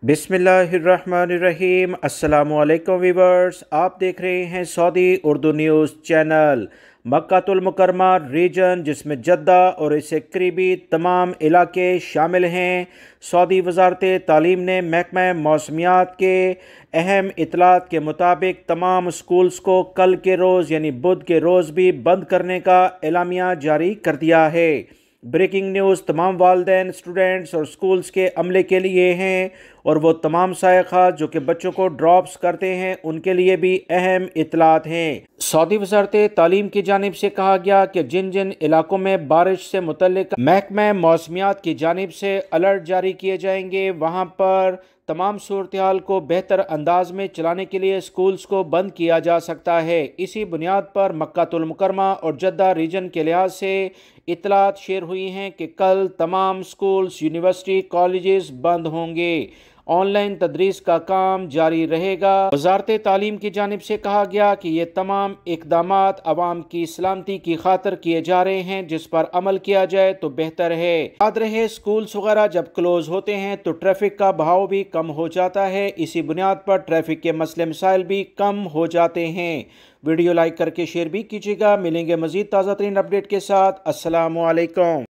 बिस्मिल्लाहिर्रहमानिर्रहीम। अस्सलामुअलैकुम वीवर्स, आप देख रहे हैं Saudi Urdu news channel. Makkatul Mukarrama region, जिसमें जद्दा और इससे करीबी तमाम इलाके शामिल हैं। सऊदी वजारत तालीम ने महकमा मौसमियात के अहम इतलात के मुताबिक तमाम स्कूल्स को कल के रोज़ यानी बुध के रोज़ भी बंद करने का एलामिया जारी कर दिया है। ब्रेकिंग न्यूज़ तमाम वालिदैन, स्टूडेंट्स और स्कूल्स के अमले के लिए हैं और वो तमाम सायक़ात जो कि बच्चों को ड्रॉप्स करते हैं उनके लिए भी अहम इतलात हैं। सऊदी वज़ारत तालीम की जानिब से कहा गया कि जिन जिन इलाकों में बारिश से मुतल्लिक महकमा मौसमियात की जानिब से अलर्ट जारी किए जाएंगे, वहाँ पर तमाम सूरत हाल को बेहतर अंदाज में चलाने के लिए स्कूल्स को बंद किया जा सकता है। इसी बुनियाद पर मक्कातुल मुकरमा और जद्दा रीजन के लिहाज से इतलात शेयर हुई हैं कि कल तमाम स्कूल्स, यूनिवर्सिटी, कॉलेजेस बंद होंगे। ऑनलाइन तदरीस का काम जारी रहेगा। वजारत तालीम की जानिब से कहा गया कि ये तमाम इकदामात अवाम की सलामती की खातिर किए जा रहे हैं, जिस पर अमल किया जाए तो बेहतर है। याद रहे, स्कूल्स वगैरह जब क्लोज होते हैं तो ट्रैफिक का बहाव भी कम हो जाता है। इसी बुनियाद पर ट्रैफिक के मसले मसाइल भी कम हो जाते हैं। वीडियो लाइक करके शेयर भी कीजिएगा। मिलेंगे मजीद ताज़ा तरीन अपडेट के साथ। अस्सलामु अलैकुम।